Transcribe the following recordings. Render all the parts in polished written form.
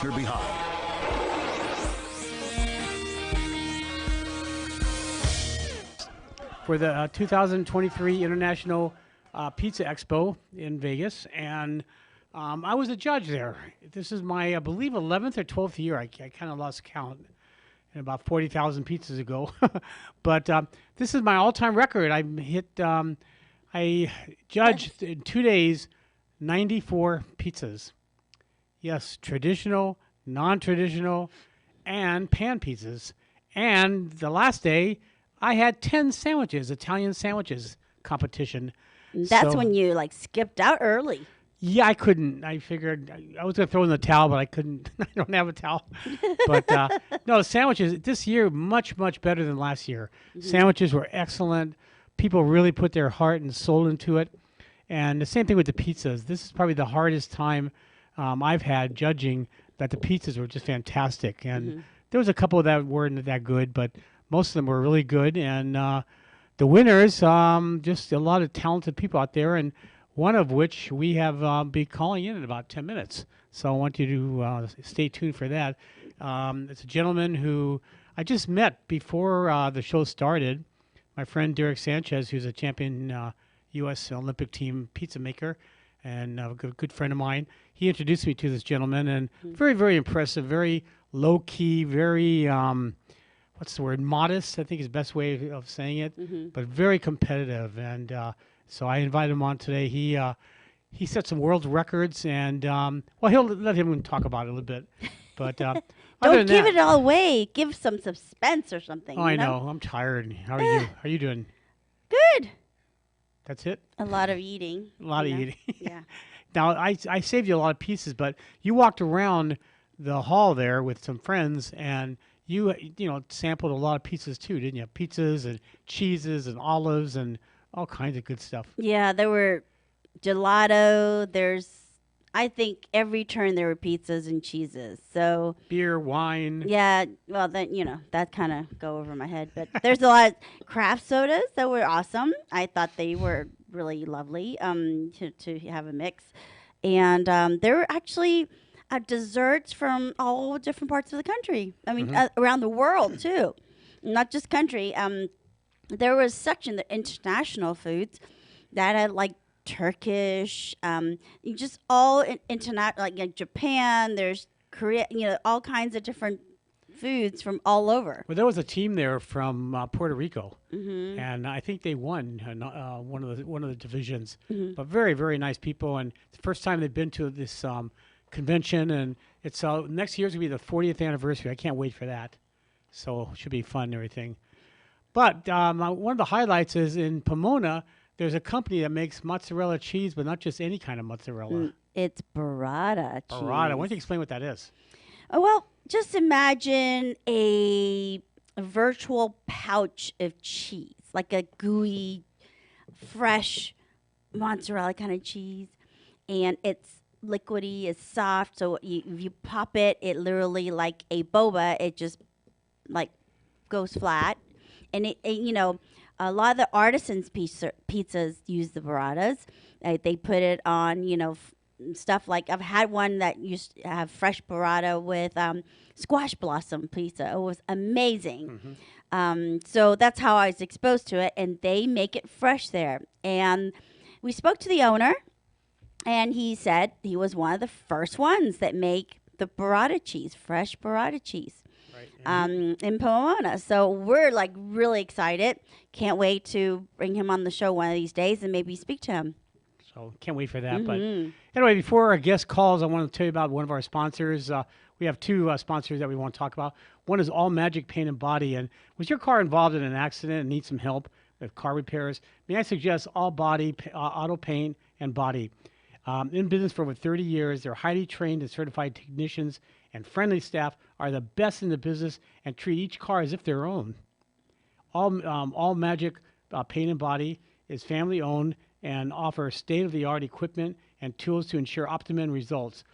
Behind. For the 2023 International Pizza Expo in Vegas, and I was a judge there. This is my, I believe, 11th or 12th year. I kind of lost count, and about 40,000 pizzas ago. But this is my all-time record. I judged in 2 days 94 pizzas. Yes, traditional, non-traditional, and pan pizzas. And the last day, I had 10 sandwiches, Italian sandwiches competition. That's So- when you like skipped out early. Yeah, I couldn't. I figured I was going to throw in the towel, but I couldn't. I don't have a towel. But no, the sandwiches this year much better than last year. Sandwiches were excellent. People really put their heart and soul into it. And the same thing with the pizzas. This is probably the hardest time I've had judging. That the pizzas were just fantastic. And there was a couple that weren't that good, but most of them were really good. And the winners, just a lot of talented people out there, and one of which we have be calling in about 10 minutes. So I want you to stay tuned for that. It's a gentleman who I just met before the show started. My friend Derek Sanchez, who's a champion U.S. Olympic team pizza maker and a good friend of mine. He introduced me to this gentleman, and very impressive, very low-key, very, what's the word, modest, I think is the best way of saying it, but very competitive. And so I invited him on today. He set some world records, and well, he'll let him talk about it a little bit. But other Don't than give that, it all away. Give some suspense or something. Oh, I you know. I'm tired. How are you? How are you doing? Good. That's it? A lot of eating. A lot you of know? eating. Yeah. Now, I saved you a lot of pieces, but you walked around the hall there with some friends, and you sampled a lot of pizzas too, didn't you? Pizzas and cheeses and olives and all kinds of good stuff. Yeah, there were gelato. I think every turn there were pizzas and cheeses. So Beer, wine. yeah, well then that kind of go over my head. But there's a lot of craft sodas that were awesome. I thought they were really lovely. To have a mix, and there were actually desserts from all different parts of the country. I mean, around the world too, not just country. There was a section, the international foods, that had like Turkish, just all internet, like Japan. There's Korea, all kinds of different foods from all over. Well, there was a team there from Puerto Rico, and I think they won one of the divisions. But very nice people, and it's the first time they've been to this convention, and it's next year's gonna be the 40th anniversary. I can't wait for that. So it should be fun and everything. But one of the highlights is in Pomona. There's a company that makes mozzarella cheese, but not just any kind of mozzarella. It's burrata cheese. Burrata. Why don't you explain what that is? Oh, well, just imagine a virtual pouch of cheese, like a gooey, fresh mozzarella kind of cheese, and it's liquidy, it's soft. So if you pop it, it literally like a boba. It just like goes flat, and a lot of the artisans pizzas use the burratas. They put it on, stuff like I've had one that used to have fresh burrata with squash blossom pizza. It was amazing. So that's how I was exposed to it, and they make it fresh there. And we spoke to the owner, and he said he was one of the first ones that make the burrata cheese, fresh burrata cheese. In Pomona. So we're like really excited. Can't wait to bring him on the show one of these days and maybe speak to him. So can't wait for that. But anyway, before our guest calls, I want to tell you about one of our sponsors. We have two sponsors that we want to talk about. One is All Magic Paint and Body. And was your car involved in an accident and needs some help with car repairs? May I suggest All Body Auto Paint and Body. In business for over 30 years, they're highly trained and certified technicians and friendly staff are the best in the business and treat each car as if their own. All Magic Paint and Body is family owned and offer state-of-the-art equipment and tools to ensure optimum results.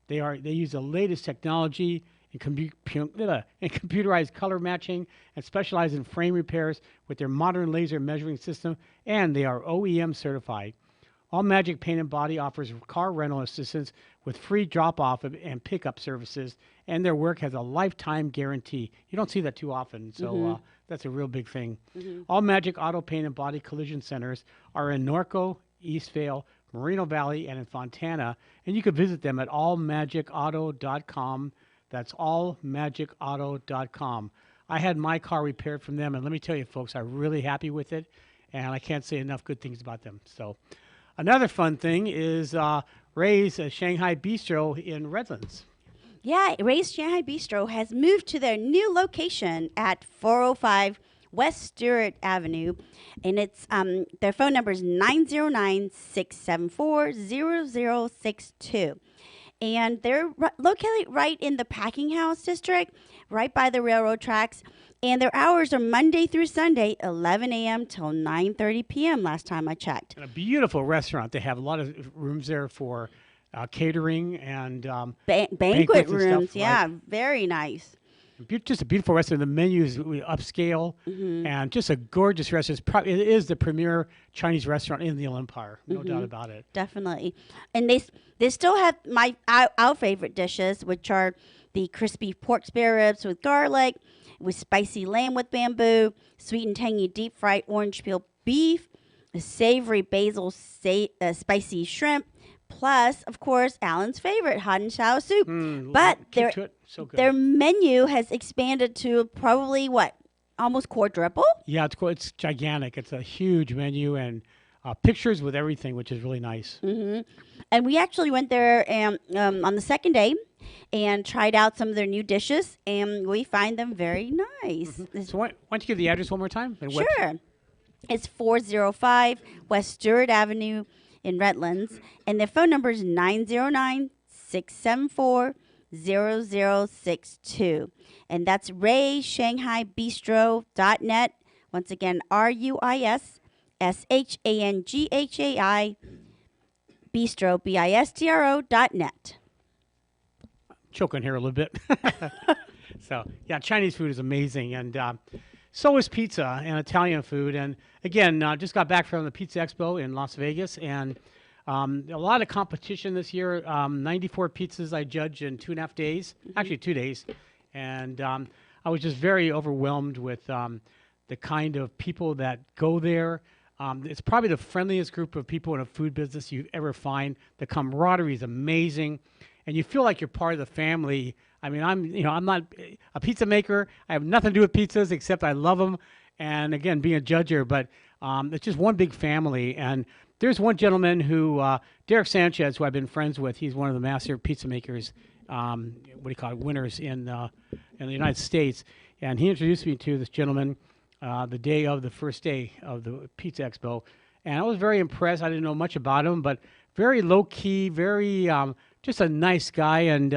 They use the latest technology in computerized color matching and specialize in frame repairs with their modern laser measuring system, and they are OEM certified. All Magic Paint and Body offers car rental assistance with free drop-off and pickup services, and their work has a lifetime guarantee. You don't see that too often, so that's a real big thing. All Magic Auto Paint and Body collision centers are in Norco, Eastvale, Moreno Valley, and in Fontana, and you can visit them at allmagicauto.com. That's allmagicauto.com. I had my car repaired from them, and let me tell you, folks, I'm really happy with it, and I can't say enough good things about them. So, another fun thing is Ray's Shanghai Bistro in Redlands. Yeah, Ray's Shanghai Bistro has moved to their new location at 405 West Stewart Avenue, and it's their phone number is 909-674-0062. And they're located right in the Packing House District, right by the railroad tracks. And their hours are Monday through Sunday, 11 a.m. till 9:30 p.m. last time I checked. And a beautiful restaurant. They have a lot of rooms there for catering and Banquet rooms. Stuff, Yeah, right? Very nice. Just a beautiful restaurant. The menu is upscale and just a gorgeous restaurant. It is the premier Chinese restaurant in the Empire, no doubt about it. Definitely. And they still have our favorite dishes, which are the crispy pork spare ribs with garlic, with spicy lamb with bamboo, sweet and tangy deep fried orange peel beef, a savory basil spicy shrimp, plus, of course, Allan's favorite, hot and sour soup. But their menu has expanded to probably, almost quadruple? Yeah, it's gigantic. It's a huge menu and pictures with everything, which is really nice. And we actually went there on the second day and tried out some of their new dishes, and we find them very nice. So why don't you give the address one more time? Sure. It's 405 West Stewart Avenue in Redlands, and their phone number is 909-674-0062. And that's RayShanghaiBistro.net. Once again, RUISSHANGHAI Bistro, BISTRO.net. Choking here a little bit. So, yeah, Chinese food is amazing, and so is pizza and Italian food. And again, just got back from the Pizza Expo in Las Vegas, and a lot of competition this year. 94 pizzas I judged in 2.5 days, actually 2 days. And I was just very overwhelmed with the kind of people that go there. It's probably the friendliest group of people in a food business you ever find. The camaraderie is amazing, and you feel like you're part of the family. I mean, I'm not a pizza maker. I have nothing to do with pizzas except I love them. And again, being a judger, but it's just one big family. And there's one gentleman who, Derek Sanchez, who I've been friends with. He's one of the master pizza makers, winners in the United States. And he introduced me to this gentleman the day of the first day of the Pizza Expo. And I was very impressed. I didn't know much about him, but very low key, very just a nice guy. And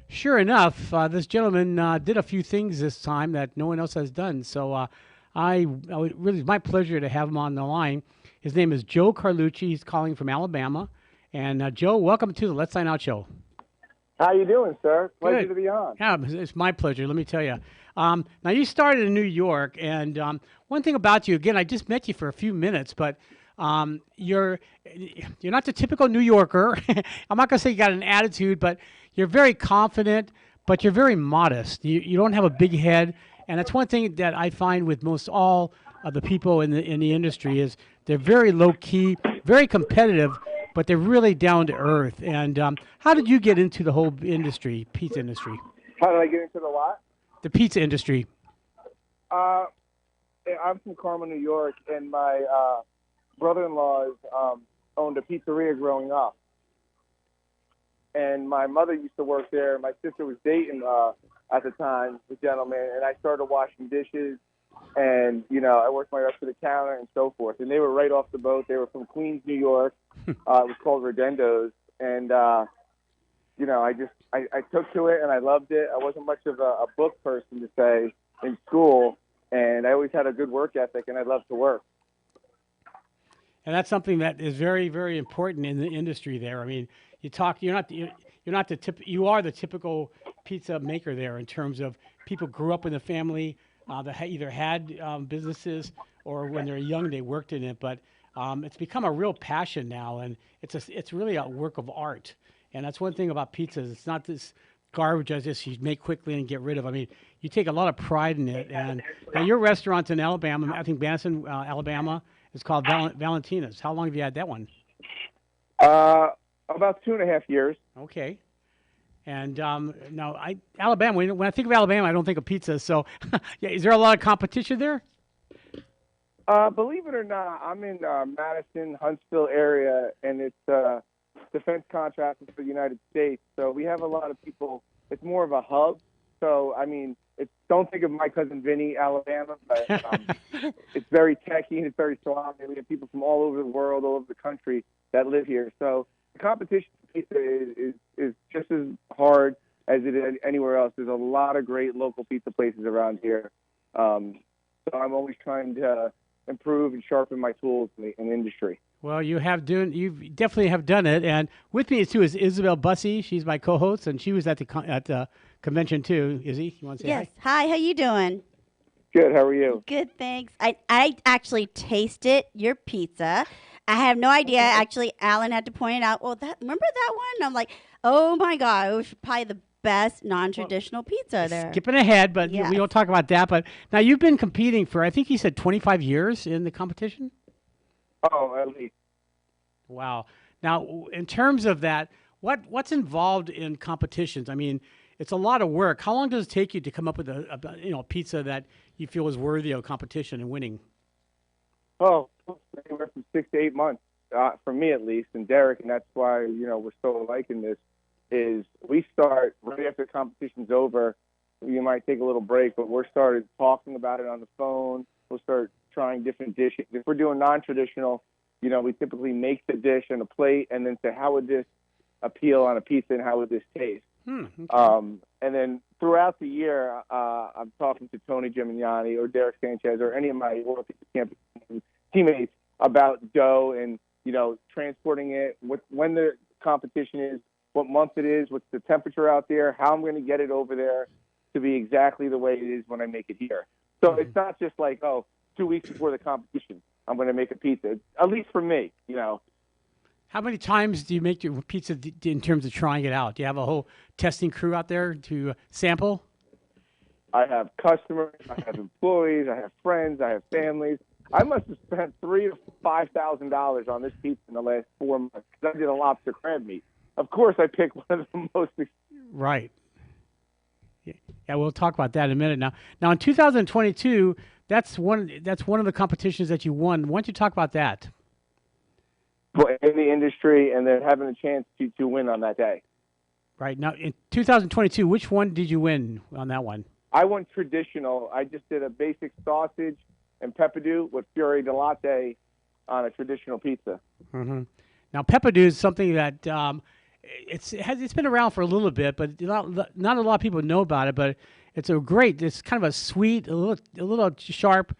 sure enough, this gentleman did a few things this time that no one else has done. So really, it's my pleasure to have him on the line. His name is Joe Carlucci. He's calling from Alabama. And Joe, welcome to the Let's Sign Out show. How you doing, sir? Pleasure Good. to be on. Yeah, it's my pleasure. Let me tell you. Now, you started in New York, and one thing about you, again, I just met you for a few minutes, but you're not the typical New Yorker. I'm not going to say you got an attitude, but you're very confident, but you're very modest. You don't have a big head, and that's one thing that I find with most all of the people in the industry is they're very low-key, very competitive, but they're really down to earth. And how did you get into the whole industry, pizza industry? How did I get into the what? The pizza industry. I'm from Carmel, New York, and my brother-in-law owned a pizzeria growing up. And my mother used to work there. My sister was dating at the time, the gentleman, and I started washing dishes. And, I worked my way up to the counter and so forth. And they were right off the boat. They were from Queens, New York. It was called Redendo's. And, I took to it and I loved it. I wasn't much of a book person to say in school. And I always had a good work ethic and I loved to work. And that's something that is very, very important in the industry there. I mean, you are the typical pizza maker there in terms of people grew up in the family that either had businesses or when they're young they worked in it. But It's become a real passion now, and it's really a work of art. And that's one thing about pizzas. It's not this garbage as this you make quickly and get rid of. I mean, you take a lot of pride in it. And now your restaurant's in Alabama, I think Banniston, Alabama. It's called Valentina's. How long have you had that one? About 2.5 years. Okay. And now, Alabama. When I think of Alabama, I don't think of pizza. So, yeah, is there a lot of competition there? Believe it or not, I'm in Madison, Huntsville area, and it's defense contractors for the United States. So we have a lot of people. It's more of a hub. So I mean, don't think of my cousin Vinny, Alabama, but it's very techy and it's very strong. And we have people from all over the world, all over the country that live here. So the competition for pizza is just as hard as it is anywhere else. There's a lot of great local pizza places around here. So I'm always trying to improve and sharpen my tools in the industry. Well, you definitely have done it. And with me too is Isabel Bussey. She's my co-host, and she was at the convention too. Izzy, you want to say Yes. Hi, how you doing? Good. How are you? Good, thanks. I actually tasted your pizza. I have no idea. Actually, Alan had to point it out. Well, remember that one? I'm like, oh my God, it was probably the best non-traditional pizza there. Skipping ahead, but Yes. we don't talk about that. But now you've been competing for, I think you said 25 years in the competition? Oh, at least. Wow. Now, in terms of that, what's involved in competitions? I mean, it's a lot of work. How long does it take you to come up with a pizza that you feel is worthy of competition and winning? Oh, anywhere from 6 to 8 months, for me at least, and Derek, and that's why we're so alike in this. Is we start right after the competition's over. You might take a little break, but we're started talking about it on the phone. We'll start trying different dishes. If we're doing non-traditional, we typically make the dish on a plate and then say, how would this appeal on a pizza and how would this taste? Okay. And then throughout the year, I'm talking to Tony Gimignani or Derek Sanchez or any of my World Pizza Champions teammates about dough and, transporting it, when the competition is, what month it is, what's the temperature out there, how I'm going to get it over there to be exactly the way it is when I make it here. So it's not just like, 2 weeks before the competition, I'm going to make a pizza, at least for me, How many times do you make your pizza in terms of trying it out? Do you have a whole testing crew out there to sample? I have customers, I have employees, I have friends, I have families. I must have spent $3,000 to $5,000 on this pizza in the last 4 months because I did a lobster crab meat. Of course, I picked one of the most. Right. Yeah, we'll talk about that in a minute. Now, in 2022, that's one of the competitions that you won. Why don't you talk about that? In the industry, and then having a chance to win on that day. Right. Now, in 2022, which one did you win on that one? I won traditional. I just did a basic sausage and pepperdew with Fiore di Latte on a traditional pizza. Mm-hmm. Now, pepperdew is something that it's been around for a little bit, but not a lot of people know about it. But it's kind of a sweet, a little sharp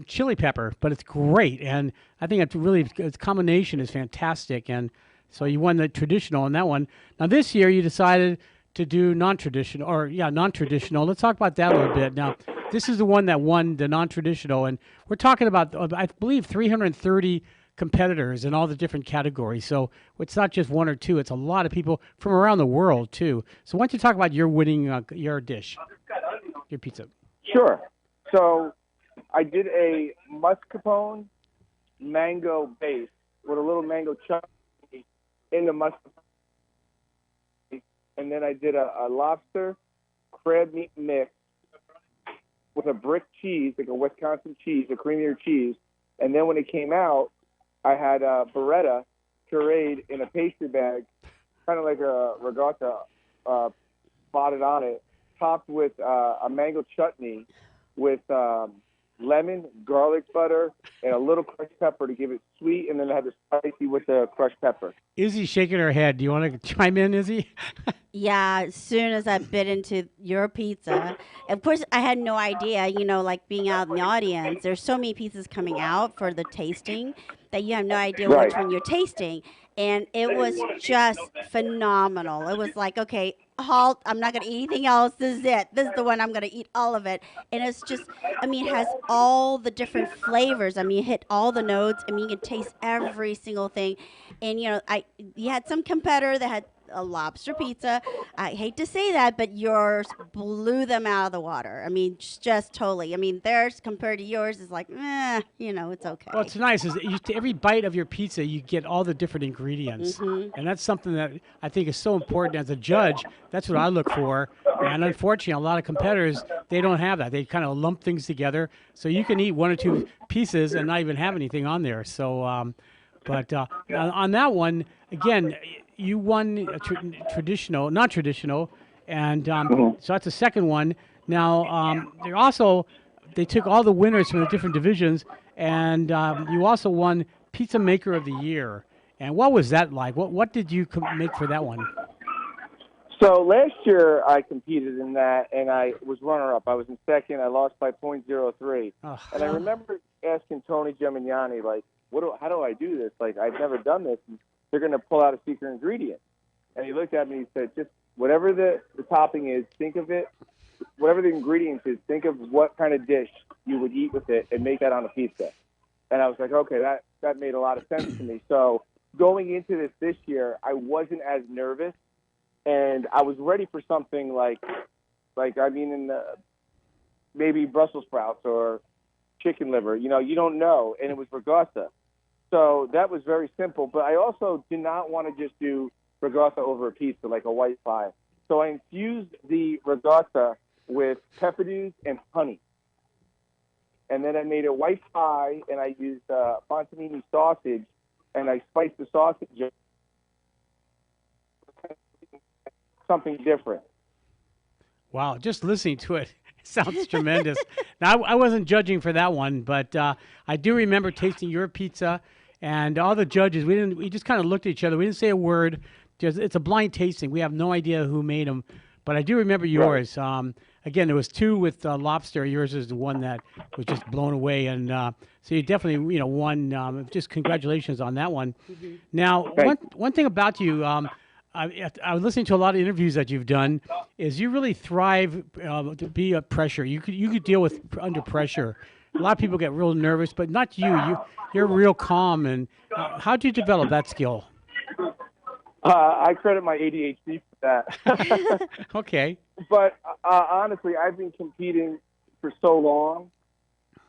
chili pepper, but it's great, and I think its combination is fantastic. And so you won the traditional on that one. Now this year you decided to do non-traditional. Let's talk about that a little bit. Now this is the one that won the non-traditional, and we're talking about I believe 330 competitors in all the different categories. So it's not just one or two; it's a lot of people from around the world too. So why don't you talk about your winning your dish, your pizza? Sure. So I did a mascarpone mango base with a little mango chutney in the mascarpone, and then I did a lobster crab meat mix with a brick cheese, like a Wisconsin cheese, a creamier cheese, and then when it came out, I had a burrata pureed in a pastry bag, kind of like a regatta, spotted on it, topped with a mango chutney with lemon, garlic butter, and a little crushed pepper to give it sweet, and then I had the spicy with the crushed pepper. Izzy's shaking her head. Do you want to chime in, Izzy? Yeah, as soon as I bit into your pizza, of course, I had no idea, like being out in the audience, there's so many pizzas coming out for the tasting that you have no idea which one you're tasting. And it was just phenomenal. It was like, okay, halt. I'm not going to eat anything else. This is it. This is the one I'm going to eat all of it. And it's just, I mean, it has all the different flavors. I mean, it hit all the notes. I mean, you can taste every single thing. And, you had some competitor that had a lobster pizza. I hate to say that, but yours blew them out of the water. I mean, just totally. I mean, theirs compared to yours is like, it's okay. Well, it's nice is that every bite of your pizza, you get all the different ingredients, and that's something that I think is so important as a judge. That's what I look for, and unfortunately, a lot of competitors they don't have that. They kind of lump things together, so you can eat one or two pieces and not even have anything on there. So, but on that one, again, you won a traditional, non-traditional, and so that's the second one. Now, they took all the winners from the different divisions, and you also won Pizza Maker of the Year. And what was that like? What did you make for that one? So last year I competed in that, and I was runner-up. I was in second. I lost by .03. Oh. And I remember asking Tony Gemignani, like, how do I do this? Like, I've never done this. And they're going to pull out a secret ingredient. And he looked at me and he said, just whatever the topping is, think of it. Whatever the ingredients is, think of what kind of dish you would eat with it and make that on a pizza. And I was like, okay, that made a lot of sense to me. So going into this year, I wasn't as nervous, and I was ready for something maybe Brussels sprouts or chicken liver. You don't know, and it was regatta. So that was very simple. But I also did not want to just do regatta over a pizza like a white pie. So I infused the regatta with pepperdews and honey. And then I made a white pie, and I used fontanini sausage, and I spiced the sausage up. Something different. Wow, just listening to it sounds tremendous. Now, I wasn't judging for that one, but I do remember tasting your pizza, and all the judges, we just kind of looked at each other. We didn't say a word. It's a blind tasting. We have no idea who made them, but I do remember yours. Right. Again, there was two with lobster. Yours is the one that was just blown away, and so you definitely won. Just congratulations on that one. Mm-hmm. Now, one thing about you, I was listening to a lot of interviews that you've done. Is you really thrive to be a pressure. You could deal with under pressure. A lot of people get real nervous, but not you. You're real calm. And how do you develop that skill? I credit my ADHD for that. Okay. But honestly, I've been competing for so long,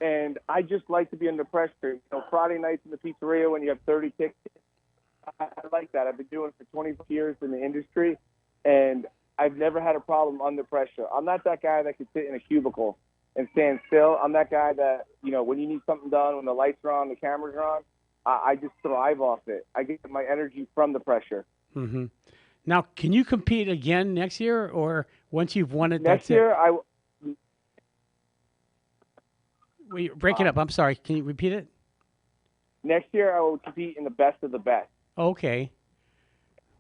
and I just like to be under pressure. Friday nights in the pizzeria when you have 30 tickets, I like that. I've been doing it for 20 years in the industry, and I've never had a problem under pressure. I'm not that guy that can sit in a cubicle and stand still. I'm that guy that, when you need something done, when the lights are on, the cameras are on, I just thrive off it. I get my energy from the pressure. Mm-hmm. Now, can you compete again next year, or once you've won it, next year? You're breaking up. I'm sorry. Can you repeat it? Next year, I will compete in the best of the best. Okay.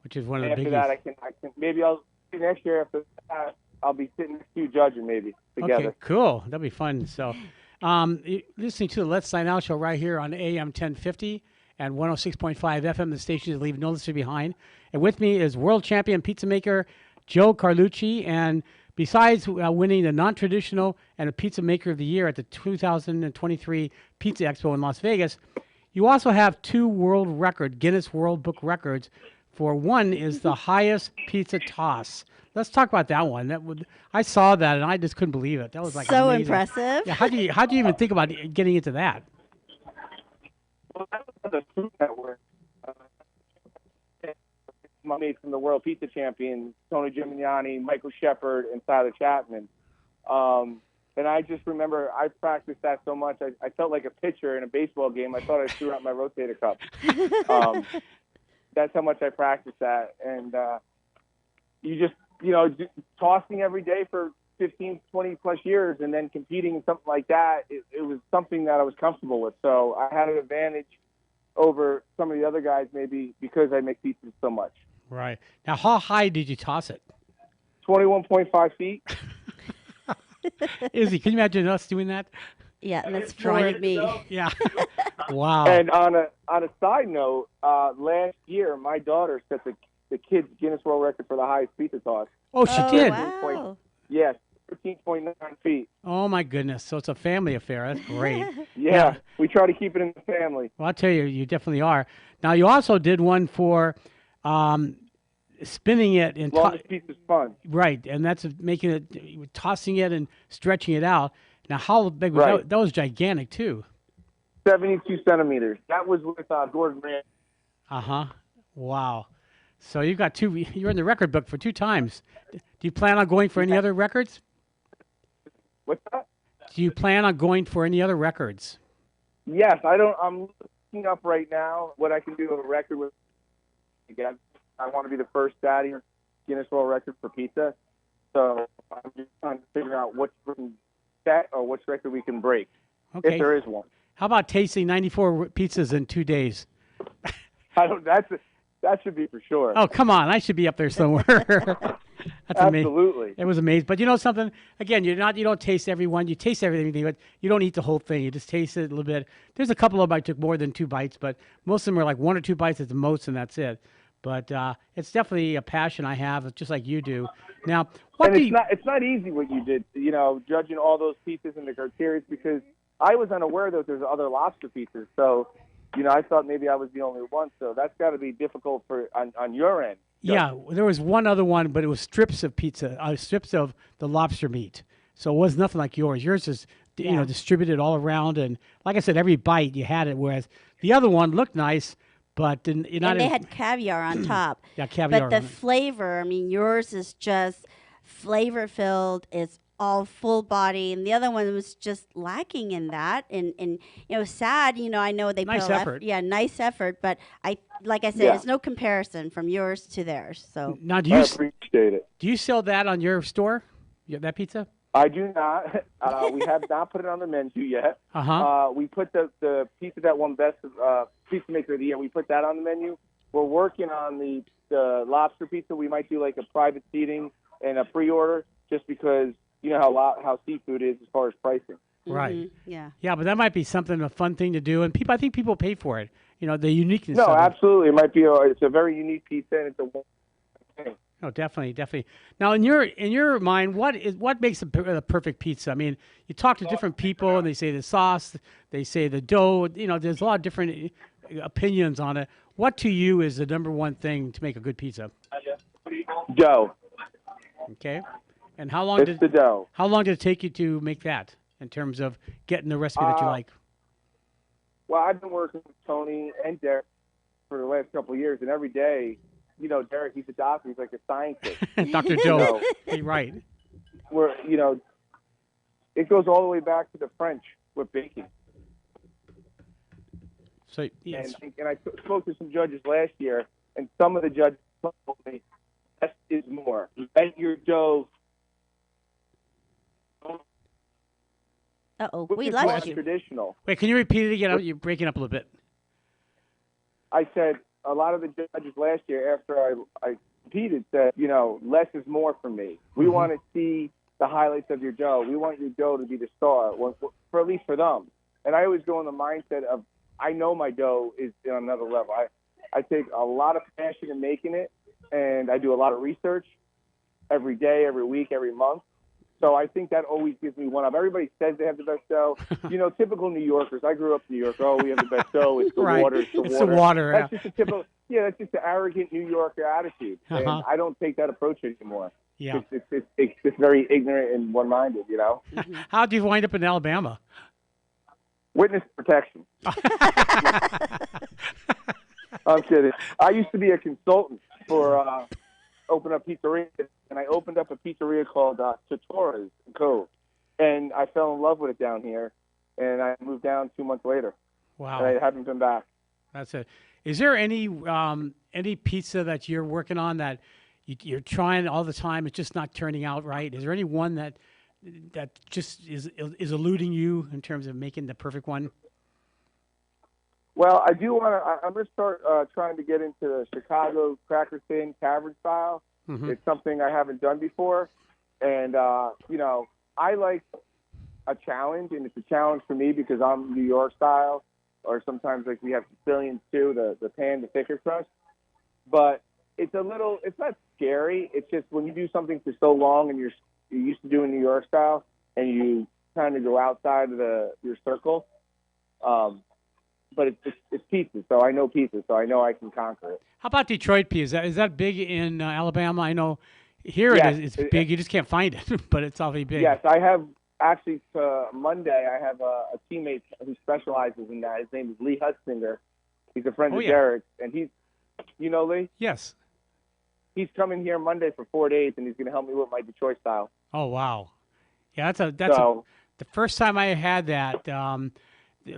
Which is one of the biggest. After that, I can maybe I'll next year. After that, I'll be sitting next to you judging maybe together. Okay, cool. That'll be fun. So, listening to the Let's Sign Out show right here on AM 1050 and 106.5 FM. The station is Leave No Listener Behind. And with me is world champion pizza maker Joe Carlucci. And besides winning the non-traditional and a pizza maker of the year at the 2023 Pizza Expo in Las Vegas, you also have two Guinness World Book records. For one is the highest pizza toss. Let's talk about that one. I saw that and I just couldn't believe it. That was like so amazing. Impressive. Yeah, how do you even think about getting into that? Well, that was on the Food Network. My mates from the World Pizza Champions, Tony Gemignani, Michael Shepard, and Tyler Chapman. And I just remember I practiced that so much. I felt like a pitcher in a baseball game. I thought I threw out my rotator cuff. That's how much I practiced that. And you just, tossing every day for 15, 20 plus years and then competing in something like that, it was something that I was comfortable with. So I had an advantage over some of the other guys maybe because I make pizzas so much. Right. Now, how high did you toss it? 21.5 feet. Izzy, can you imagine us doing that? Yeah, that's for me. Yeah. Wow. And on a side note, last year my daughter set the kids' Guinness World Record for the highest pizza toss. Oh, she Oh, did. wow. Yes, 13.9 feet. Oh my goodness. So it's a family affair. That's great. Yeah, we try to keep it in the family. Well, I'll tell you, you definitely are. Now you also did one for um, spinning it and Longest pizza's fun. right, and that's making it, tossing it and stretching it out. Now, how big was Right. that? That was gigantic too. 72 centimeters. That was with Gordon Ramsay. Wow. So you've got two. You're in the record book for 2 times. Do you plan on going for any other records? What's that? Do you plan on going for any other records? Yes, I don't. I'm looking up right now what I can do a record with. Again, I want to be the first daddy Guinness World Record for pizza. So I'm just trying to figure out which we can set or which record we can break, Okay. if there is one. How about tasting 94 pizzas in 2 days? I don't. That should be for sure. Oh, come on. I should be up there somewhere. That's amazing. Absolutely. It was amazing. But you know something? Again, you don't taste every one. You taste everything, but you don't eat the whole thing. You just taste it a little bit. There's a couple of them I took more than 2 bites, but most of them are like 1 or 2 bites at the most, and that's it. But it's definitely a passion I have, just like you do. Now, what And do you... it's not easy what you did, judging all those pieces and the criteria, because I was unaware that there's other lobster pizzas. So, I thought maybe I was the only one. So that's got to be difficult on your end. Yeah, there was one other one, but it was strips of pizza, strips of the lobster meat. So it was nothing like yours. Yours is, distributed all around, and like I said, every bite you had it. Whereas the other one looked nice, but didn't. And they had caviar on top. Yeah, caviar. But the on it. flavor, I mean, yours is just flavor filled. It's all full body, and the other one was just lacking in that. And sad. I know they Nice put a lot effort. yeah, nice effort. But like I said, Yeah. it's no comparison from yours to theirs. So Now, I appreciate it. do you sell that on your store? That pizza? I do not. We have not put it on the menu yet. We put the pizza that won best pizza maker of the year. We put that on the menu. We're working on the lobster pizza. We might do like a private seating and a pre-order, just because you know how seafood is as far as pricing. Right. yeah. Yeah, but that might be something, a fun thing to do, and I think people pay for it. The uniqueness. No, of it. absolutely. It might be. It's a very unique pizza, and it's a thing. Oh, definitely. Now, in your mind, what makes the perfect pizza? I mean, you talk to different people, and they say the sauce, they say the dough. There's a lot of different opinions on it. What to you is the number one thing to make a good pizza? Dough. Okay, and how long It's the dough. How long did it take you to make that in terms of getting the recipe that you like? Well, I've been working with Tony and Derek for the last couple of years, and every day, Derek, he's a doctor. He's like a scientist. Dr. Joe, you're right. It goes all the way back to the French with baking. So yes. And I spoke to some judges last year, and some of the judges told me less is more. Let your dough. We Which is lost less you. traditional. Wait, can you repeat it again? You're breaking up a little bit. I said a lot of the judges last year, after I competed, said, less is more for me. We want to see the highlights of your dough. We want your dough to be the star, for at least for them. And I always go in the mindset of, I know my dough is on another level. I take a lot of passion in making it, and I do a lot of research every day, every week, every month. So I think that always gives me one up. Everybody says they have the best dough. Typical New Yorkers. I grew up in New York. Oh, we have the best dough. It's the Right. water. It's the It's water. the water, That's just a typical. Yeah, that's just the arrogant New Yorker attitude. And I don't take that approach anymore. Yeah. It's very ignorant and one-minded. How did you wind up in Alabama? Witness protection. I'm kidding. I used to be a consultant for open up pizzerias, and I opened up a pizzeria called Tatora's in Cove, and I fell in love with it down here, and I moved down 2 months later. Wow. And I haven't been back. That's it. Is there any pizza that you're working on that you're trying all the time? It's just not turning out right. Is there any one that just is eluding you in terms of making the perfect one? Well, I do want to. I'm going to start trying to get into the Chicago cracker thin cavern style. Mm-hmm. It's something I haven't done before, and I like a challenge, and it's a challenge for me because I'm New York style, or sometimes like we have Sicilians too, the pan, the thicker crust. But it's a little. It's not scary. It's just when you do something for so long and you're used to doing New York style, and you kind of go outside of your circle. But it's pizza, so I know pizza, so I know I can conquer it. How about Detroit pizza? Is that big in Alabama? I know here Yes, it is. It's big. You just can't find it, but it's awfully big. Yes, I have actually. Monday, I have a teammate who specializes in that. His name is Lee Hutzinger. He's a friend of Derek's, and you know Lee? Yes. He's coming here Monday for 4 days, and he's going to help me with my Detroit style. Oh wow, yeah, the first time I had that.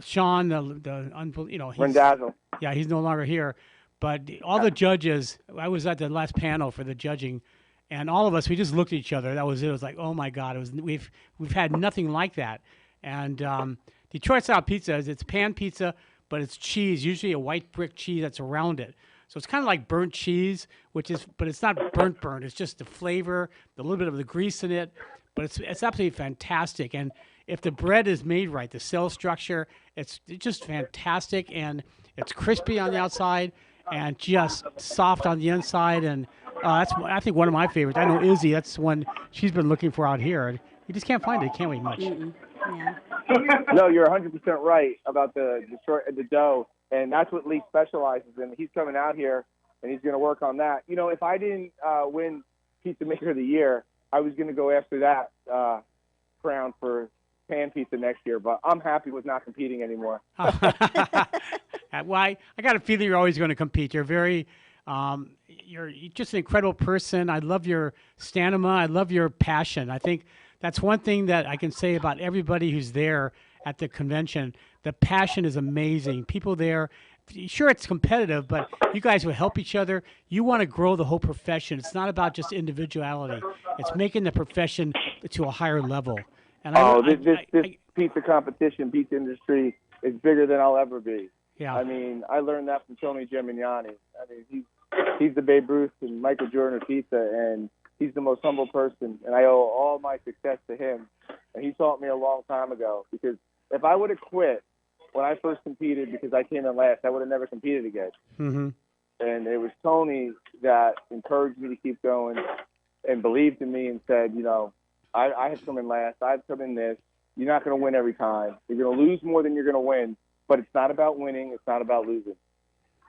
Sean, he's Randazzo. Yeah, he's no longer here, but all the judges. I was at the last panel for the judging, and all of us we just looked at each other. That was it. It was like, oh my God, we've had nothing like that. And Detroit style pizza it's pan pizza, but it's cheese, usually a white brick cheese that's around it. So it's kind of like burnt cheese, but it's not burnt. It's just the flavor, a little bit of the grease in it, but it's absolutely fantastic. And if the bread is made right, the cell structure, it's just fantastic, and it's crispy on the outside and just soft on the inside. And that's, I think, one of my favorites. I know Izzy, that's one she's been looking for out here. You just can't find it, can't we, much? Yeah. No, you're 100% right about the dough, and that's what Lee specializes in. He's coming out here, and he's going to work on that. You know, if I didn't win Pizza Maker of the Year, I was going to go after that crown for pan pizza next year, but I'm happy with not competing anymore. Well, I got a feeling you're always going to compete. You're very, you're just an incredible person. I love your stamina. I love your passion. I think that's one thing that I can say about everybody who's there at the convention. The passion is amazing. People there, sure, it's competitive, but you guys will help each other. You want to grow the whole profession. It's not about just individuality. It's making the profession to a higher level. And this pizza competition, pizza industry is bigger than I'll ever be. Yeah. I mean, I learned that from Tony Gemignani. I mean, he's the Babe Ruth and Michael Jordan of pizza, and he's the most humble person, and I owe all my success to him. And he taught me a long time ago, because if I would have quit when I first competed because I came in last, I would have never competed again. Mm-hmm. And it was Tony that encouraged me to keep going and believed in me and said, you know, I have come in last. I've come in this. You're not going to win every time. You're going to lose more than you're going to win, but it's not about winning. It's not about losing.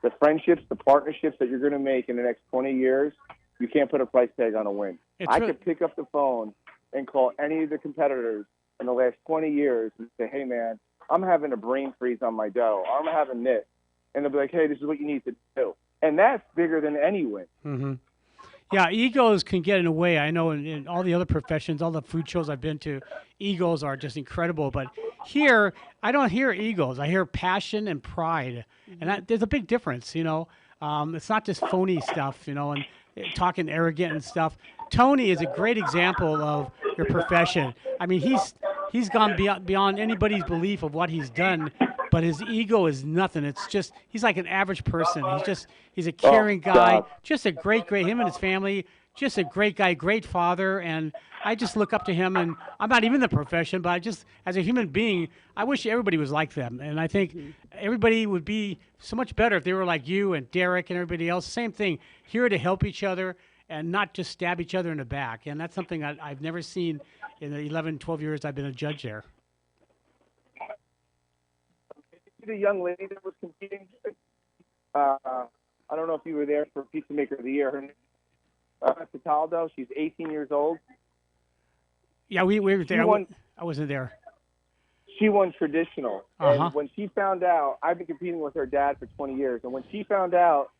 The friendships, the partnerships that you're going to make in the next 20 years, you can't put a price tag on a win. I could pick up the phone and call any of the competitors in the last 20 years and say, hey, man, I'm having a brain freeze on my dough. I'm having this. And they'll be like, hey, this is what you need to do. And that's bigger than any win. Mm-hmm. Yeah, egos can get in the way. I know in all the other professions, all the food shows I've been to, egos are just incredible. But here, I don't hear egos. I hear passion and pride. And there's a big difference, you know. It's not just phony stuff, you know, and talking arrogant and stuff. Tony is a great example of your profession. I mean, he's gone beyond anybody's belief of what he's done, but his ego is nothing. It's just, he's like an average person. He's a caring guy, just a great, him and his family, just a great guy, great father. And I just look up to him, and I'm not even in the profession, but I just, as a human being, I wish everybody was like them. And I think everybody would be so much better if they were like you and Derek and everybody else. Same thing, here to help each other and not just stab each other in the back. And that's something I've never seen in the 11, 12 years I've been a judge there. The young lady that was competing, I don't know if you were there for Pizza Maker of the Year. Her name is Cataldo. She's 18 years old. Yeah, we were there. I wasn't there. She won traditional. Uh-huh. And when she found out, I've been competing with her dad for 20 years, and when she found out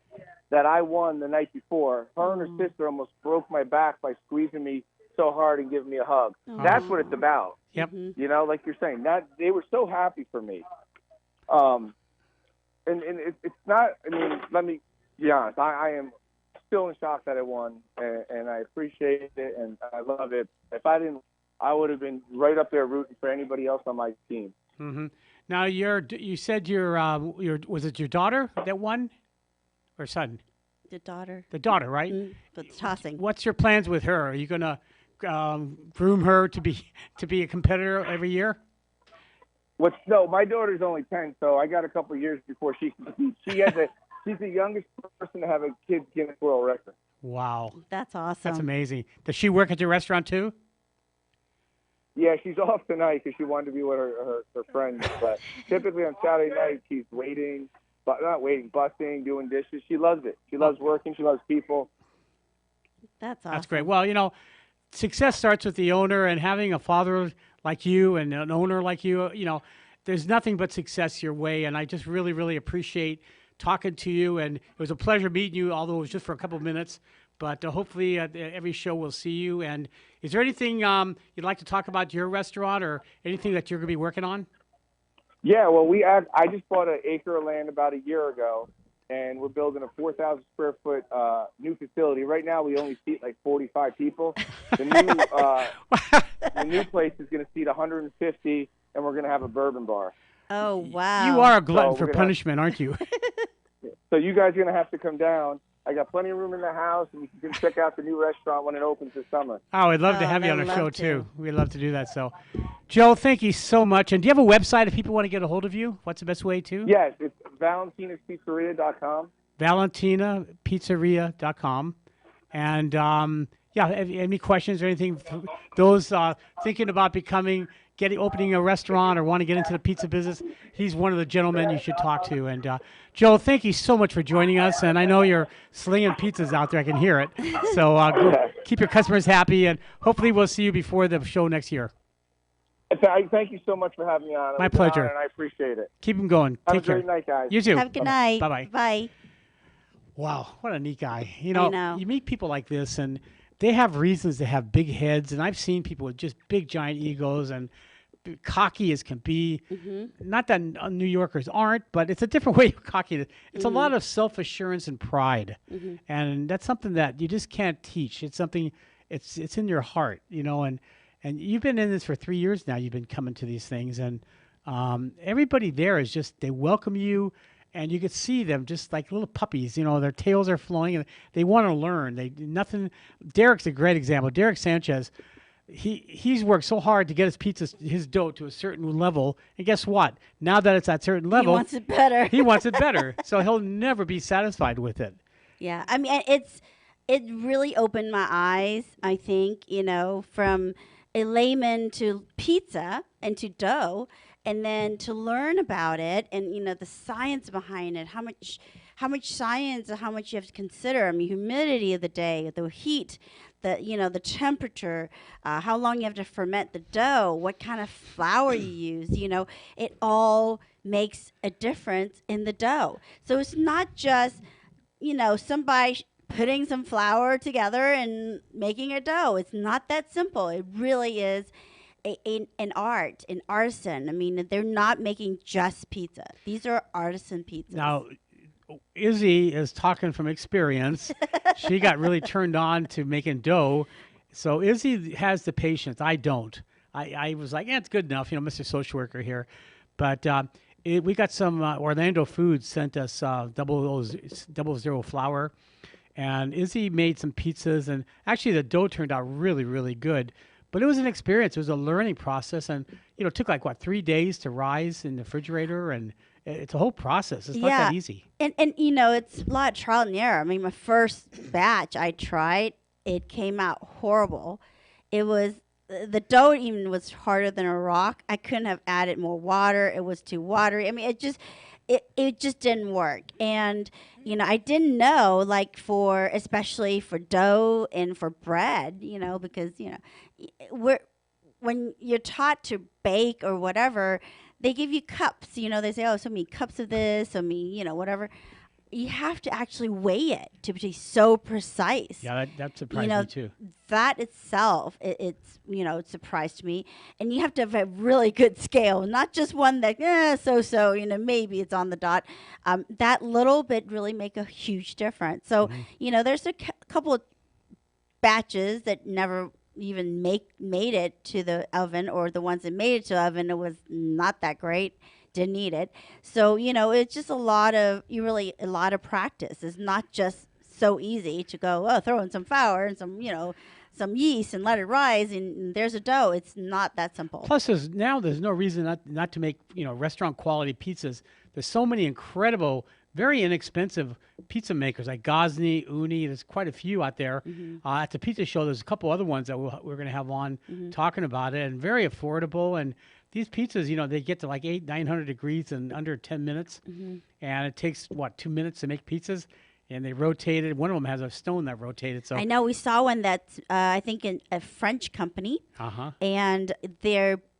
that I won the night before, her and her sister almost broke my back by squeezing me so hard and giving me a hug. That's what it's about. Yep. You know, like you're saying, that they were so happy for me. And it's not, I mean, let me be honest, I am still in shock that I won, and I appreciate it, and I love it. If I didn't, I would have been right up there rooting for anybody else on my team. Mm-hmm. Now, you said your was it your daughter that won, or son? The daughter. The daughter, right? But tossing. What's your plans with her? Are you gonna groom her to be a competitor every year? No, my daughter's only 10, so I got a couple of years before she can compete. She's the youngest person to have a kid's Guinness World Record. Wow. That's awesome. That's amazing. Does she work at your restaurant too? Yeah, she's off tonight because she wanted to be with her friends. But typically on Saturday night, she's waiting, but not waiting, busting, doing dishes. She loves it. She loves working. She loves people. That's awesome. That's great. Well, success starts with the owner, and having a father like you and an owner like you, there's nothing but success your way. And I just really, really appreciate talking to you. And it was a pleasure meeting you, although it was just for a couple of minutes. But hopefully every show we'll see you. And is there anything you'd like to talk about your restaurant or anything that you're going to be working on? Yeah, well, I just bought an acre of land about a year ago, and we're building a 4,000 square foot new facility. Right now, we only seat like 45 people. The new place is going to seat 150, and we're going to have a bourbon bar. Oh, wow. You are a glutton for punishment, aren't you? So you guys are going to have to come down. I got plenty of room in the house, and you can check out the new restaurant when it opens this summer. Oh, I'd love to have you on the show, too. We'd love to do that. So, Joe, thank you so much. And do you have a website if people want to get a hold of you? What's the best way to? Yes, it's valentinapizzeria.com. valentinapizzeria.com. And, any questions or anything, those thinking about opening a restaurant or want to get into the pizza business, he's one of the gentlemen you should talk to. And Joe, thank you so much for joining us. And I know you're slinging pizzas out there. I can hear it. So keep your customers happy, and hopefully we'll see you before the show next year. Thank you so much for having me on. My pleasure. And I appreciate it. Keep them going. Have Take care. a great night, guys. You too. Have a good night. Bye-bye. Bye. Wow, what a neat guy. I know. You meet people like this, and they have reasons to have big heads, and I've seen people with just big, giant egos and cocky as can be. Mm-hmm. Not that New Yorkers aren't, but it's a different way of cocky. It's a lot of self-assurance and pride, and that's something that you just can't teach. It's something, it's in your heart, and you've been in this for 3 years now. You've been coming to these things, and everybody there is just, they welcome you. And you could see them just like little puppies, their tails are flowing and they want to learn. Derek's a great example. Derek Sanchez, he's worked so hard to get his dough to a certain level. And guess what? Now that it's at a certain level, He wants it better. He wants it better. So he'll never be satisfied with it. Yeah. I mean, it really opened my eyes, I think, from a layman to pizza and to dough. And then to learn about it and, the science behind it, how much science and how much you have to consider. I mean, humidity of the day, the heat, the temperature, how long you have to ferment the dough, what kind of flour you use, it all makes a difference in the dough. So it's not just, somebody putting some flour together and making a dough. It's not that simple. It really is an art, an artisan. I mean, they're not making just pizza. These are artisan pizzas. Now, Izzy is talking from experience. She got really turned on to making dough. So Izzy has the patience. I don't. I was like, it's good enough, Mr. Social Worker here. But we got some Orlando Foods sent us 000 flour. And Izzy made some pizzas. And actually, the dough turned out really, really good. But it was an experience. It was a learning process. And, it took 3 days to rise in the refrigerator. And it's a whole process. It's not that easy. And it's a lot of trial and error. I mean, my first batch I tried, it came out horrible. It was, the dough even was harder than a rock. I couldn't have added more water. It was too watery. I mean, it just didn't work. And, I didn't know, especially for dough and for bread, because, when you're taught to bake or whatever, they give you cups, they say, oh, so many cups of this, so many, whatever. You have to actually weigh it to be so precise. Yeah, that surprised me too. That itself, it surprised me. And you have to have a really good scale, not just one that, maybe it's on the dot. That little bit really make a huge difference. So, there's a couple of batches that never even made it to the oven, or the ones that made it to the oven, it was not that great. Didn't eat it. So, it's just a lot of practice. It's not just so easy to go, throw in some flour and some yeast and let it rise and there's a dough. It's not that simple. Plus, there's no reason not to make, restaurant quality pizzas. There's so many incredible very inexpensive pizza makers like Gosney, Uni. There's quite a few out there. At the pizza show, there's a couple other ones that we're going to have on talking about it, and very affordable. And these pizzas, they get to like 900 degrees in under 10 minutes, and it takes 2 minutes to make pizzas. And they rotated. One of them has a stone that rotated. So I know we saw one that's I think in a French company, and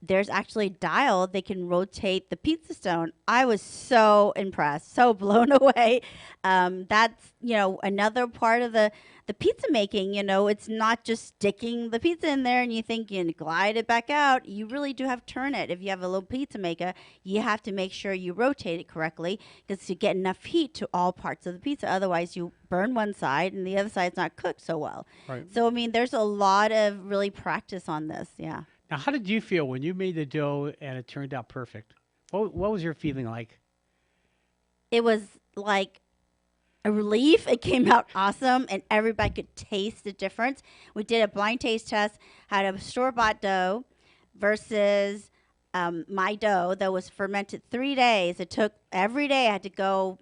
there's actually a dial they can rotate the pizza stone. I was so impressed, so blown away. That's another part of the pizza making. It's not just sticking the pizza in there and you think you can glide it back out. You really do have to turn it. If you have a little pizza maker, you have to make sure you rotate it correctly because you get enough heat to all parts of the pizza. Otherwise, you burn one side and the other side's not cooked so well. Right. So, I mean, there's a lot of really practice on this. Yeah. Now, how did you feel when you made the dough and it turned out perfect? What was your feeling like? It was like a relief. It came out awesome, and everybody could taste the difference. We did a blind taste test, had a store-bought dough versus my dough that was fermented 3 days. It took every day. I had to go,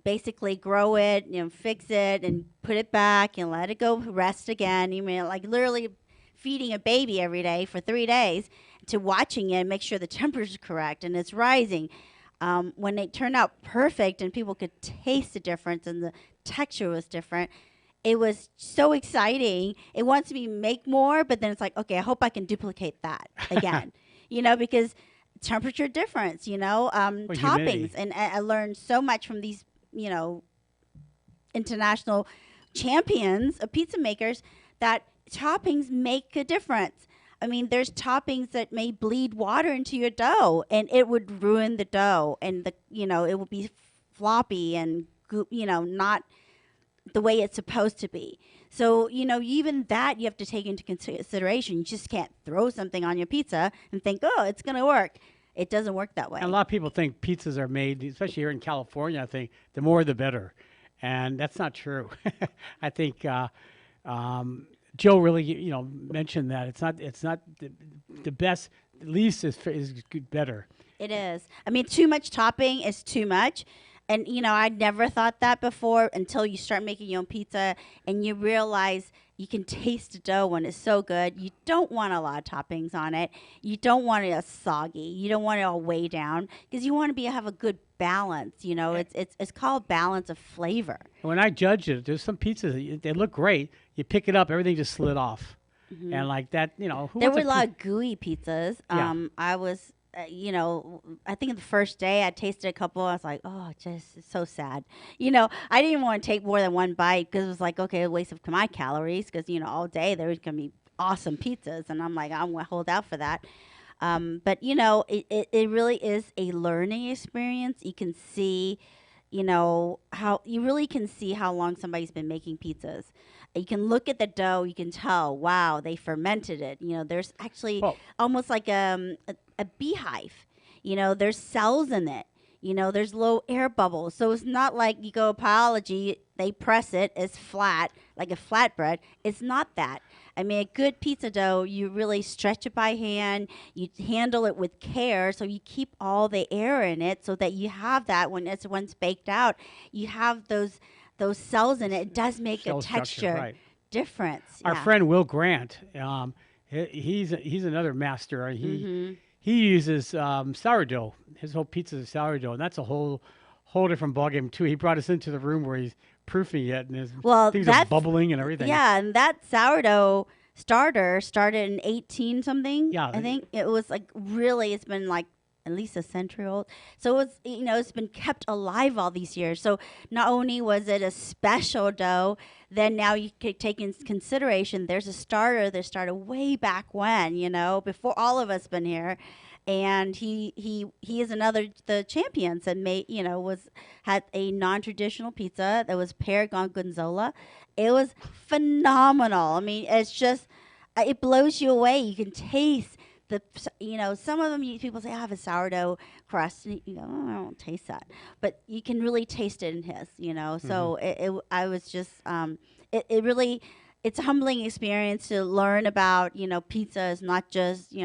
basically grow it, fix it, and put it back and let it go rest again. Like literally feeding a baby every day for 3 days to watching it, make sure the temperature is correct and it's rising. When it turned out perfect and people could taste the difference and the texture was different, it was so exciting. It wants me to make more, but then it's like, okay, I hope I can duplicate that again, because temperature difference, toppings. And I learned so much from these, international champions of pizza makers that toppings make a difference. I mean, there's toppings that may bleed water into your dough, and it would ruin the dough, and it would be floppy and not the way it's supposed to be. So even that you have to take into consideration. You just can't throw something on your pizza and think, oh, it's gonna work. It doesn't work that way. And a lot of people think pizzas are made, especially here in California. I think the more the better, and that's not true. I think. Joe really, mentioned that it's not the best. The least is good, better. It is. I mean, too much topping is too much, and I never thought that before until you start making your own pizza and you realize you can taste the dough when it's so good. You don't want a lot of toppings on it. You don't want it soggy. You don't want it all way down because you want to have a good balance. It's called balance of flavor. When I judge it, there's some pizzas they look great. You pick it up, everything just slid off, and like that, There were a lot of gooey pizzas. Yeah. I was, I think the first day I tasted a couple. I was like, oh, just it's so sad. I didn't want to take more than one bite because it was like, okay, a waste of my calories because all day there's gonna be awesome pizzas, and I'm like, I'm gonna hold out for that. But it really is a learning experience. You can see, how you really can see how long somebody's been making pizzas. You can look at the dough. You can tell, wow, they fermented it. There's actually almost like a beehive. There's cells in it. There's low air bubbles. So it's not like you go biology, they press it, it's flat, like a flatbread. It's not that. I mean, a good pizza dough, you really stretch it by hand. You handle it with care, so you keep all the air in it so that you have that once baked out. You have those cells in it. It does make Cell a structure, texture right. difference. Our Yeah. friend Will Grant, he's another master. He uses sourdough. His whole pizza is sourdough, and that's a whole different ballgame too. He brought us into the room where he's proofing it, and his things are bubbling and everything. Yeah, and that sourdough starter started in 18 something. Yeah. I think it was like really. It's been like at least a century old. So it's it's been kept alive all these years. So not only was it a special dough, then now you could take in consideration there's a starter that started way back when, before all of us been here. And he is another the champions that made had a non-traditional pizza that was Paragon Gonzola. It was phenomenal. I mean, it's just it blows you away. You can taste some of them people say I have a sourdough crust. And you go, oh, I don't taste that, but you can really taste it in his. So I was just it really it's a humbling experience to learn about pizza is not just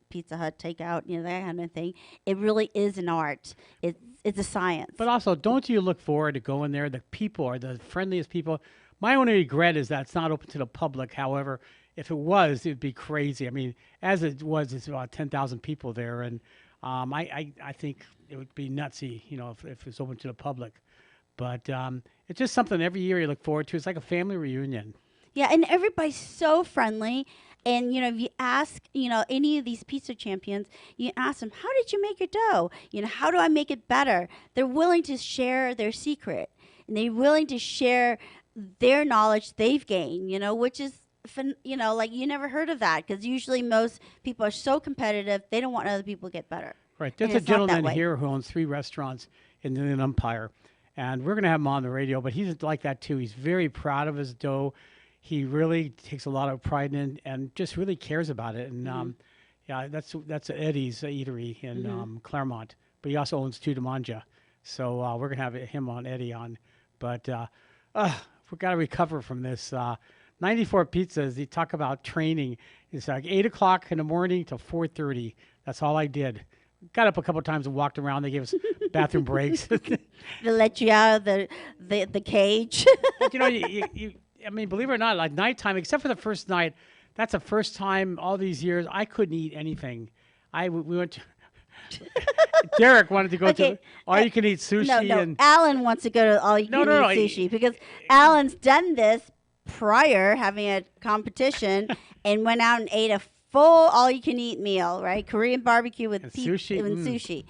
Pizza Hut takeout, that kind of thing. It really is an art. It's a science. But also, don't you look forward to going there? The people are the friendliest people. My only regret is that it's not open to the public. However, if it was, it'd be crazy. I mean, as it was, it's about 10,000 people there, and I think it would be nutsy, if it's open to the public. But it's just something every year you look forward to. It's like a family reunion. Yeah, and everybody's so friendly. And, if you ask, any of these pizza champions, you ask them, how did you make your dough? How do I make it better? They're willing to share their secret. And they're willing to share their knowledge they've gained, which is, like you never heard of that. Because usually most people are so competitive, they don't want other people to get better. Right. There's a gentleman here who owns 3 restaurants in the Inland Empire. And we're going to have him on the radio, but he's like that too. He's very proud of his dough. He really takes a lot of pride in and just really cares about it. And yeah, that's Eddie's Eatery in Claremont, but he also owns Two Demanja. So we're going to have him on, Eddie on. But we've got to recover from this. 94 pizzas, you talk about training. It's like 8 o'clock in the morning till 4:30. That's all I did. Got up a couple of times and walked around. They gave us bathroom breaks. They let you out of the cage. But, I mean, believe it or not, like nighttime, except for the first night, that's the first time all these years I couldn't eat anything. We went to. Derek wanted to go to all you can eat sushi. No, and Allan wants to go to all you can eat sushi because Allan's done this prior, having a competition, and went out and ate a full all you can eat meal, right? Korean barbecue with sushi. Sushi.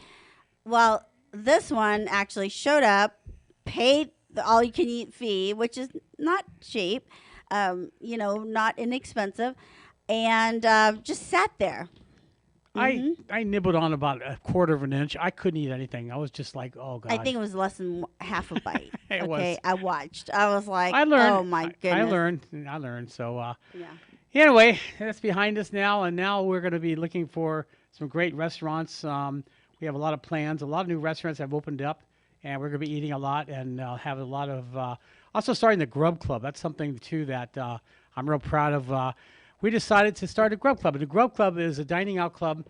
Well, this one actually showed up, paid the all you can eat fee, which is not cheap, not inexpensive, and just sat there. I nibbled on about a quarter of an inch. I couldn't eat anything. I was just like, oh god. I think it was less than half a bite. It was. I watched. I was like, I learned. Oh my goodness. I learned. So yeah. Anyway, that's behind us now, and now we're going to be looking for some great restaurants. We have a lot of plans. A lot of new restaurants have opened up, and we're going to be eating a lot and have a lot of. Also starting the Grub Club. That's something too that I'm real proud of. We decided to start a Grub Club. And the Grub Club is a dining out club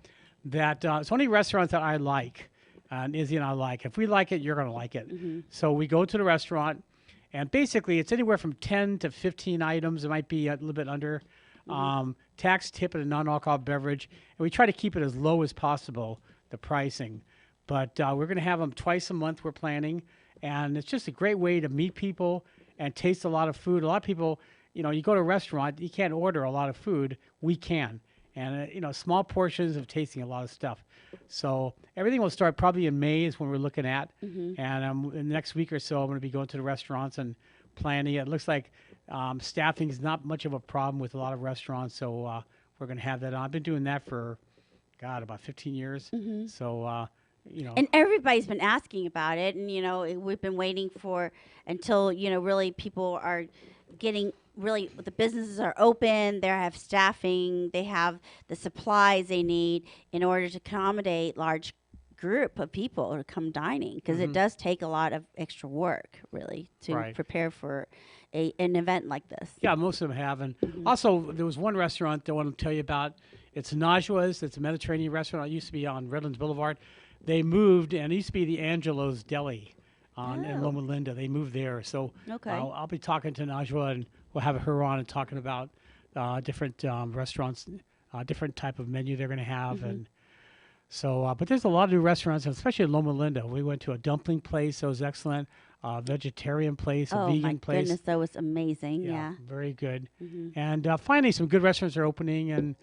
that it's only restaurants that I like, and Izzy and I like. If we like it, you're going to like it. So we go to the restaurant, and basically it's anywhere from 10 to 15 items. It might be a little bit under. Tax, tip, and a non-alcoholic beverage. And we try to keep it as low as possible, the pricing. But we're going to have them twice a month, we're planning. And it's just a great way to meet people and taste a lot of food. A lot of people, you go to a restaurant, you can't order a lot of food. We can. And, small portions of tasting a lot of stuff. So everything will start probably in May is when we're looking at. And in the next week or so, I'm going to be going to the restaurants and planning. It looks like staffing is not much of a problem with a lot of restaurants. So we're going to have that on. I've been doing that for, about 15 years. So, And everybody's been asking about it. And, we've been waiting until, really people are getting really the businesses are open, they have staffing, they have the supplies they need in order to accommodate large group of people to come dining because it does take a lot of extra work really to prepare for an event like this. Yeah, most of them have. And also there was one restaurant that I want to tell you about. It's Najua's. It's a Mediterranean restaurant. It used to be on Redlands Boulevard. They moved, and it used to be the Angelo's Deli in Loma Linda. They moved there. So I'll be talking to Najwa, and we'll have her on and talking about different restaurants, different type of menu they're going to have. And so, but there's a lot of new restaurants, especially in Loma Linda. We went to a dumpling place that was excellent, a vegetarian place, a vegan place. Oh, my goodness, that was amazing. Yeah. Very good. And finally, some good restaurants are opening. And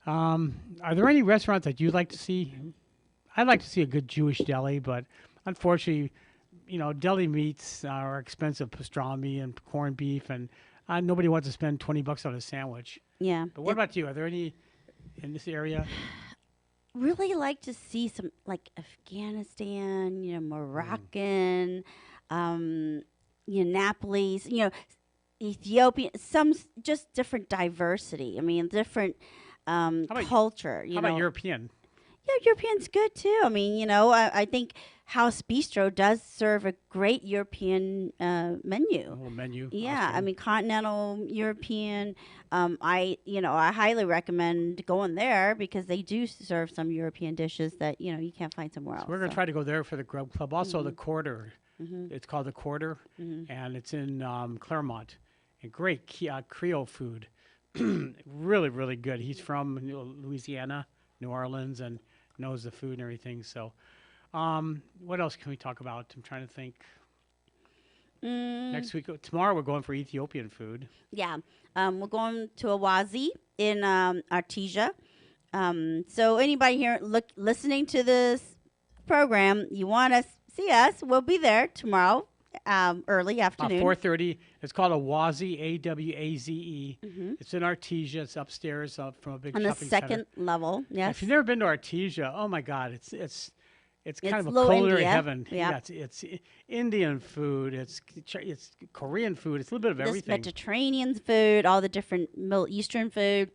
are there any restaurants that you'd like to see? I'd like to see a good Jewish deli, but unfortunately, deli meats are expensive, pastrami and corned beef, and nobody wants to spend $20 on a sandwich. Yeah. But what about you? Are there any in this area? Really like to see some like Afghanistan, Moroccan, Nepalese, Ethiopian, some just different diversity. I mean, different culture. How about European? Yeah, European's good too. I mean, I think House Bistro does serve a great European A menu. little menu, Yeah, I Austrian. mean continental European. I highly recommend going there because they do serve some European dishes that you can't find somewhere So else. we're going to So, try to go there for the Grub Club. Also, the mhm, Quarter. mhm, It's called the Quarter, mhm. and it's in Claremont. And great Creole food. Really, really good. He's from Louisiana, New Orleans, and knows the food and everything. So, what else can we talk about? I'm trying to think. Mm, Next week, tomorrow, we're going for Ethiopian food. yeah, we're going to Awazi in Artesia. So anybody here listening to this program, you want to see us? We'll be there tomorrow, early afternoon. 4:30. It's called Awaze, Awaze. Hmm. It's in Artesia. It's upstairs from a big On the shopping center. second level. If Yes, you've never been to Artesia, oh my God, it's kind it's of a Little culinary India. heaven. Yeah, Yeah, it's Indian food. It's Korean food. It's a little bit of this everything. Mediterranean food, all the different Middle Eastern food.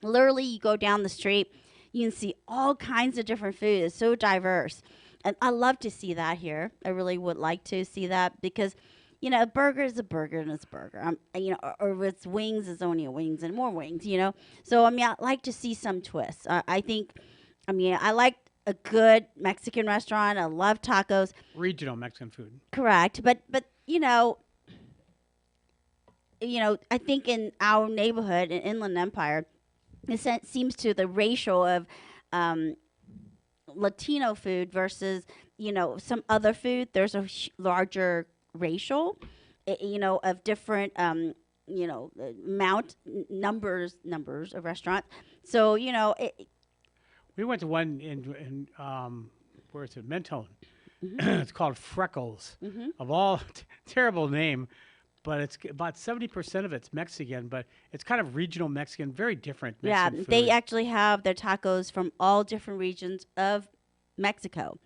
Literally, you go down the street, you can see all kinds of different food. It's so diverse. And I love to see that here. I really would like to see that because, a burger is a burger and it's a burger. Or if it's wings, it's only a wings and more wings. So, I mean, I like to see some twists. I like a good Mexican restaurant. I love tacos. Regional Mexican food. Correct. But I think in our neighborhood in Inland Empire, seems to the ratio of um, Latino food versus some other food. There's a larger ratio, of different numbers of restaurants. So We went to one in where is it? Mentone. mhm, It's called Freckles. mhm. Of all terrible name, but it's about 70% of it's Mexican, but it's kind of regional Mexican, very different Yeah, Mexican they food. actually have their tacos from all different regions of Mexico.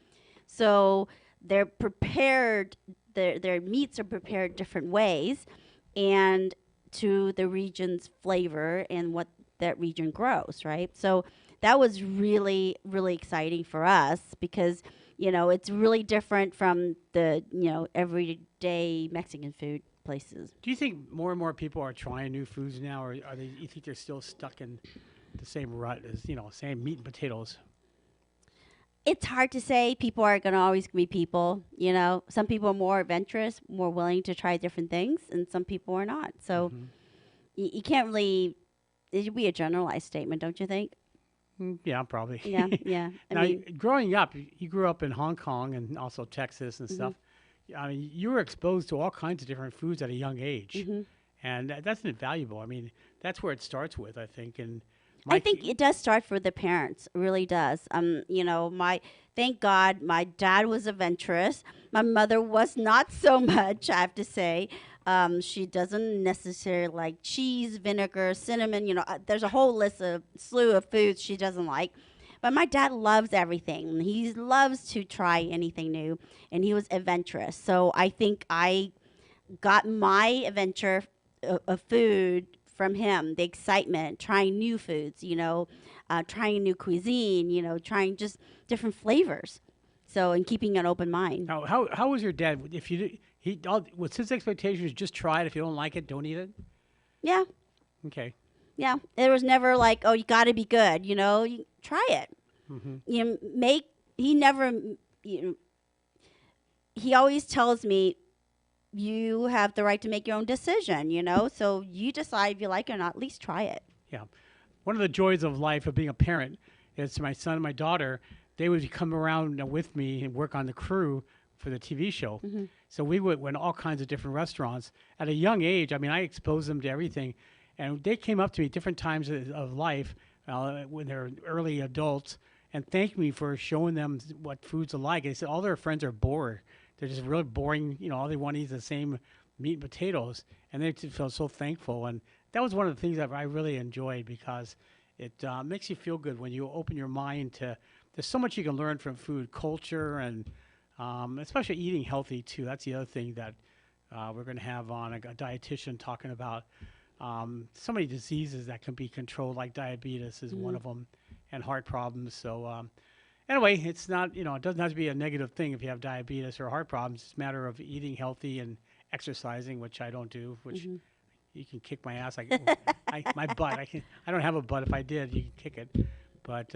So they're prepared. Their meats are prepared different ways, and to the region's flavor and what that region grows. Right. So that was really really exciting for us because it's really different from the everyday Mexican food places. Do you think more and more people are trying new foods now, or are they? You think they're still stuck in the same rut as same meat and potatoes? It's hard to say. People are going to always be people. Some people are more adventurous, more willing to try different things, and some people are not. So Hmm. you can't really. It should be a generalized statement, don't you think? Yeah, probably. Yeah, yeah. I Now, mean, growing up, you grew up in Hong Kong and also Texas and hmm stuff. I mean, you were exposed to all kinds of different foods at a young age, hmm and that's invaluable. I mean, that's where it starts with, I think. And I my, think it does start for the parents. It really does. My thank God, my dad was adventurous. My mother was not so much. I have to say, she doesn't necessarily like cheese, vinegar, cinnamon. There's a whole slew of foods she doesn't like. But my dad loves everything. He loves to try anything new, and he was adventurous. So I think I got my adventure of food from him, the excitement, trying new foods, trying new cuisine, trying just different flavors. So, and keeping an open mind. now, how was your dad? If you what's his expectations? Just try it. If you don't like it, don't eat it. Yeah, Okay. yeah. There was never like, oh, you got to be good, you try it. Hmm. He never, you know, he always tells me, you have the right to make your own decision, so you decide if you like it or not, at least try it. Yeah. One of the joys of life of being a parent is my son and my daughter, they would come around with me and work on the crew for the TV show. Hmm. So we went all kinds of different restaurants at a young age. I mean, I exposed them to everything. And they came up to me at different times of life when they're early adults and thanked me for showing them what foods are like. They said all their friends are bored. They're just really boring. All they want to eat is the same meat and potatoes. And they just felt so thankful. And that was one of the things that I really enjoyed because it makes you feel good when you open your mind to. There's so much you can learn from food culture and especially eating healthy too. That's the other thing that we're going to have on a dietitian talking about so many diseases that can be controlled, like diabetes is one Hmm. of them, and heart problems. So anyway, it's not, it doesn't have to be a negative thing if you have diabetes or heart problems. It's a matter of eating healthy and exercising, which I don't do, which you can kick my ass. My butt. I don't have a butt. If I did, you can kick it. But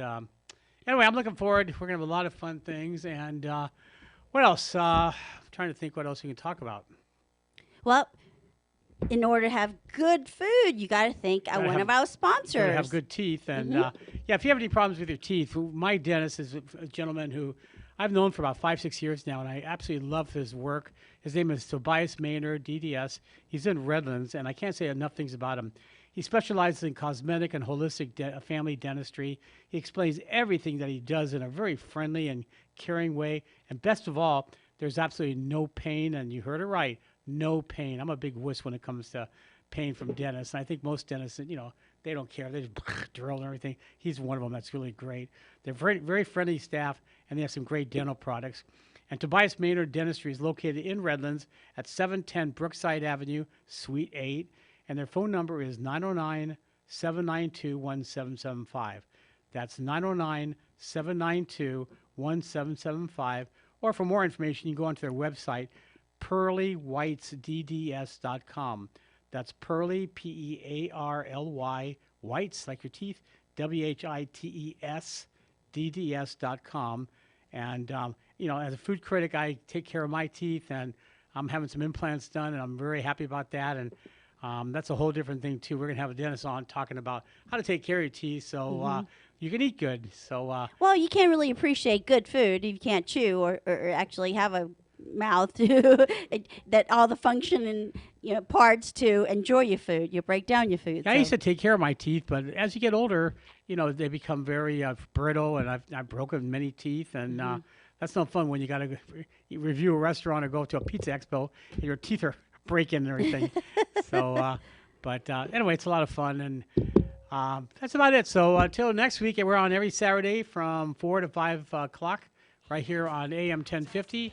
anyway, I'm looking forward. We're going to have a lot of fun things. And what else? I'm trying to think what else we can talk about. Well, in order to have good food, you got to think of one of our sponsors. You have good teeth. And if you have any problems with your teeth, my dentist is a gentleman who I've known for about 5-6 years now, and I absolutely love his work. His name is Tobias Maynard, DDS. He's in Redlands, and I can't say enough things about him. He specializes in cosmetic and holistic family dentistry. He explains everything that he does in a very friendly and caring way. And best of all, there's absolutely no pain, and you heard it right, no pain. I'm a big wuss when it comes to pain from dentists, and I think most dentists, they don't care. They just drill and everything. He's one of them. That's really great. They're very, very friendly staff, and they have some great dental products. And Tobias Maynard Dentistry is located in Redlands at 710 Brookside Avenue, Suite 8. And their phone number is 909-792-1775. That's 909-792-1775. Or for more information, you can go onto their website, pearlywhitesdds.com. That's Pearly, Pearly, Whites, like your teeth, WHITES, DDS.com. And, as a food critic, I take care of my teeth, and I'm having some implants done, and I'm very happy about that. And that's a whole different thing, too. We're going to have a dentist on talking about how to take care of your teeth so you can eat good. So, well, you can't really appreciate good food if you can't chew or actually have a mouth to that all the function and parts to enjoy your food. You break down your food. Yeah, I used to take care of my teeth, but as you get older, they become very brittle, and I've broken many teeth, and that's no fun when you got to review a restaurant or go to a pizza expo and your teeth are breaking and everything. So, but anyway, it's a lot of fun, and that's about it. So until next week, we're on every Saturday from 4 to 5 o'clock right here on AM 1050.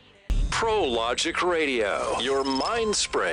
Pro Logic Radio, your mind spray.